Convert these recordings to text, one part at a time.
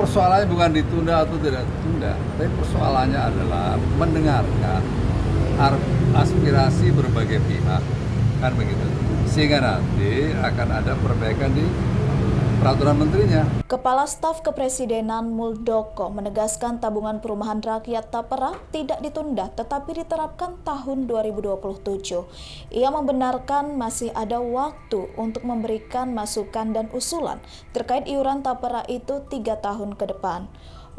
persoalannya bukan ditunda atau tidak ditunda, tapi persoalannya adalah mendengarkan aspirasi berbagai pihak, kan begitu. Sehingga nanti akan ada perbaikan di peraturan menterinya. Kepala Staf Kepresidenan Muldoko menegaskan tabungan perumahan rakyat Tapera tidak ditunda tetapi diterapkan tahun 2027. Ia membenarkan masih ada waktu untuk memberikan masukan dan usulan terkait iuran Tapera itu 3 tahun ke depan.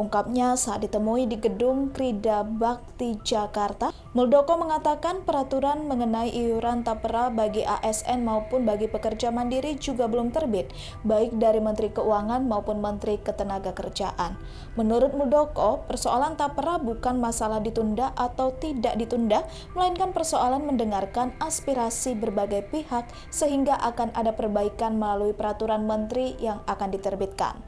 Ungkapnya saat ditemui di Gedung Krida Bakti Jakarta, Muldoko mengatakan peraturan mengenai iuran Tapera bagi ASN maupun bagi pekerja mandiri juga belum terbit, baik dari Menteri Keuangan maupun Menteri Ketenagakerjaan. Menurut Muldoko, persoalan Tapera bukan masalah ditunda atau tidak ditunda, melainkan persoalan mendengarkan aspirasi berbagai pihak sehingga akan ada perbaikan melalui peraturan menteri yang akan diterbitkan.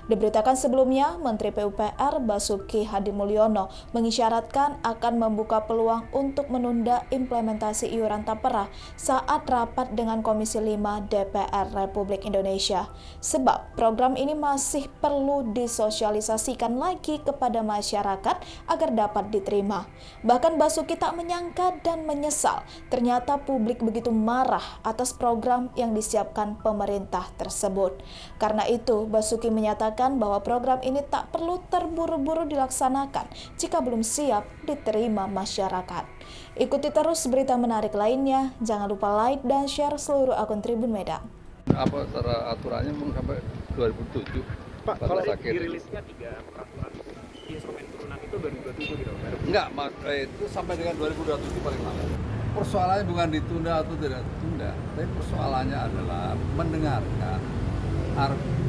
Diberitakan sebelumnya, Menteri PUPR Basuki Hadimulyono mengisyaratkan akan membuka peluang untuk menunda implementasi iuran Tapera saat rapat dengan Komisi 5 DPR Republik Indonesia. Sebab program ini masih perlu disosialisasikan lagi kepada masyarakat agar dapat diterima. Bahkan Basuki tak menyangka dan menyesal ternyata publik begitu marah atas program yang disiapkan pemerintah tersebut. Karena itu, Basuki menyatakan bahwa program ini tak perlu terburu-buru dilaksanakan jika belum siap diterima masyarakat. Ikuti terus berita menarik lainnya, jangan lupa like dan share seluruh akun Tribun Medan. Apa secara aturannya mungkin sampai 2007. Pak, kalau dirilisnya 3 peraturan instrumen turunan itu 2027 gitu. Enggak, itu sampai dengan 2027 paling lama. Persoalannya bukan ditunda atau tidak ditunda, tapi persoalannya adalah mendengarkan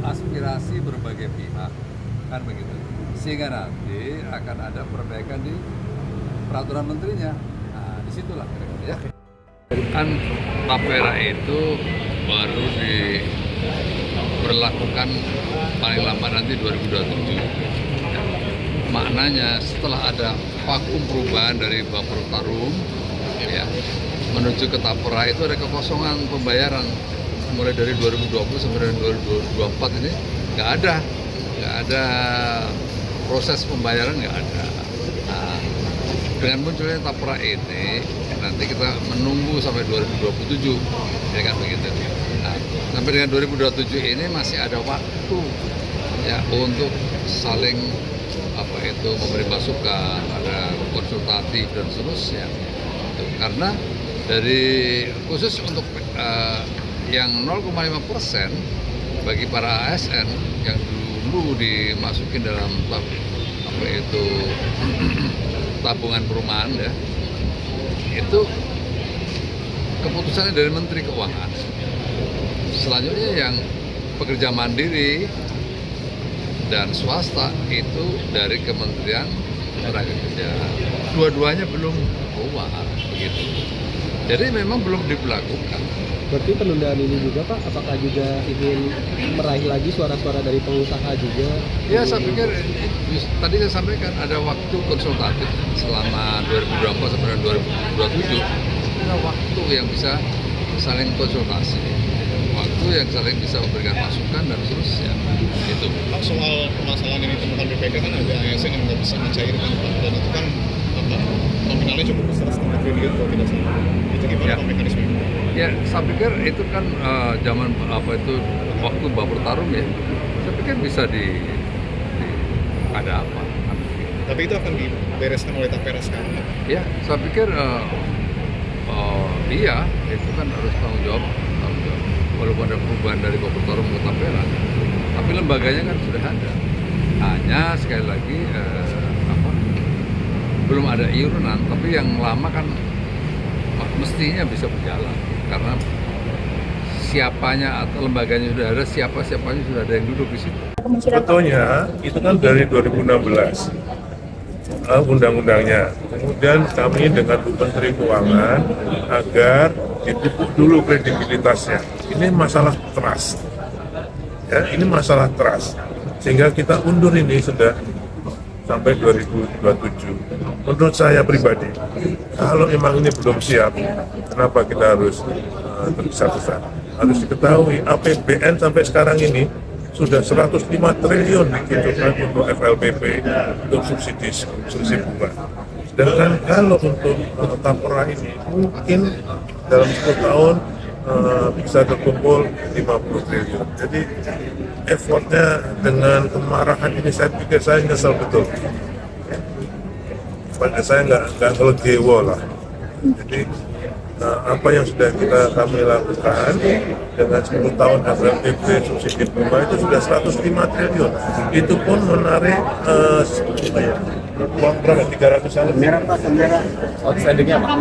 aspirasi berbagai pihak, kan begitu. Sehingga nanti akan ada perbaikan di peraturan menterinya. Nah, disitulah kira-kira ya. Kan Tapera itu baru diberlakukan paling lama nanti 2027. Ya. Maknanya setelah ada vakum perubahan dari Bapur Tarum ya, menuju ke Tapera itu ada kekosongan pembayaran mulai dari 2020 sampai dengan 2024 ini nggak ada proses pembayaran, nggak ada. Nah, dengan munculnya Tapera ini nanti kita menunggu sampai 2027 ya kan begitu. Nah, sampai dengan 2027 ini masih ada waktu ya untuk saling memberi masukan, ada konsultatif dan seterusnya. Karena dari khusus untuk yang 0,5% bagi para ASN yang dulu dimasukin dalam tabungan perumahan ya, itu keputusannya dari Menteri Keuangan. Selanjutnya yang pekerja mandiri dan swasta itu dari Kementerian Ketenagakerjaan. Dua-duanya belum keluar begitu. Jadi memang belum diberlakukan. Berarti penundaan ini juga Pak, apakah juga ingin meraih lagi suara-suara dari pengusaha juga? Ya saya pikir tadi saya sampaikan ada waktu konsultatif selama 2024 sampai 2027. Ada waktu yang bisa saling konsultasi, waktu yang saling bisa memberikan masukan dan seterusnya. Itu. Pak, soal permasalahan yang ditemukan BPK kan ada ASN yang nggak bisa mencairkan Pak, dan itu kan nominalnya cukup besar, 1,5 triliun kalau tidak salah. Itu gimana Ya. Pak mekanismenya? Ya, saya pikir itu kan zaman waktu Bapur Tarum ya. Saya pikir bisa ada apa. Tapi itu akan dibereskan oleh Tapera sekarang Pak? Ya, saya pikir iya, itu kan harus tanggung jawab. Walaupun ada perubahan dari Bapur Tarum ke Tapera, tapi lembaganya kan sudah ada. Hanya sekali lagi belum ada iuran, tapi yang lama kan mestinya bisa berjalan karena siapanya atau lembaganya sudah ada, siapanya sudah ada yang duduk di situ. Sebetulnya itu kan dari 2016 undang-undangnya. Kemudian kami dengan Bu Menteri Keuangan agar dipupuk dulu kredibilitasnya. Ini masalah trust. Ya, ini masalah trust. Sehingga kita undur ini sudah sampai 2027. Menurut saya pribadi, kalau memang ini belum siap, kenapa kita harus tergesa-gesa? Harus diketahui APBN sampai sekarang ini sudah 105 triliun dikirimkan untuk FLPP, untuk subsidi bunga. Sedangkan kalau untuk tapera ini mungkin dalam 10 tahun bisa terkumpul 50 triliun. Jadi effortnya dengan kemarahan ini saya pikir saya nyesel betul. Pada saya nggak ngelegewo lah. Jadi apa yang sudah kami lakukan dengan 10 tahun FLPP subsidi bunga itu sudah 105 triliun. Itu pun menarik uang berapa? 300-an Merah Pak, merah. Outstandingnya Pak.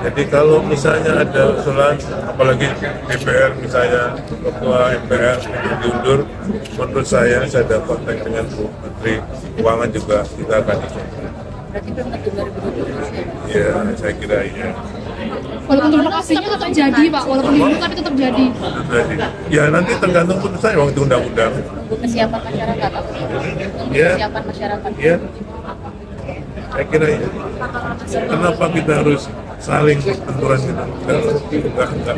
Jadi kalau misalnya ada usulan, apalagi DPR misalnya Ketua MPR diundur, menurut saya ada kontak dengan Bu Menteri Keuangan juga kita akan ikut. Berarti belum tentu 2020. Ya, saya kira iya. Walaupun terima kasihnya tetap jadi Pak, walaupun dibunuh tapi tetap jadi. Jadi, ya nanti tergantung putusan waktu undang-undang. Kesiapan masyarakat apa? Ya. Kesiapan masyarakat. Ya, saya kira iya. Kenapa kita harus saling benturan gitu? Enggak.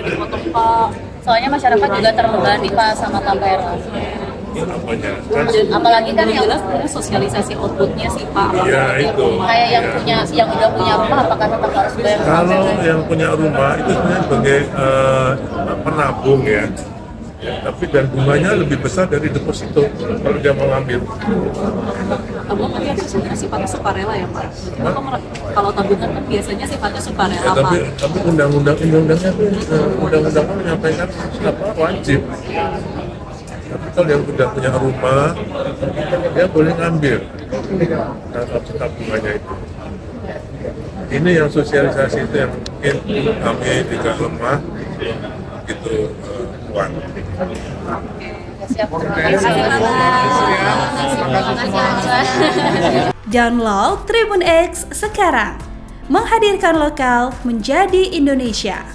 Dipotong Pak. Soalnya masyarakat juga terbebani Pak sama tapera. Apanya? Apalagi kan yang jelas sosialisasi outputnya sih Pak. Ya itu. Kayak yang udah punya rumah apakah tetap harus bayar? Kalau yang punya rumah itu sebenarnya sebagai penabung ya. Tapi dan bunganya lebih besar dari deposito kalau dia mau ngambil. Tabungan kan biasanya sebenarnya sifatnya sukarela ya Pak. Kalau tabungan kan biasanya sifatnya sukarela Ya, Pak. tapi undang-undangnya menyampaikan wajib. Tapi kalau yang sudah punya rumah, dia boleh ngambil tabungannya itu. Ini yang sosialisasi itu yang mungkin kami juga lemah, gitu Wan. Siap. Terima kasih. Download Tribun X sekarang, menghadirkan lokal menjadi Indonesia.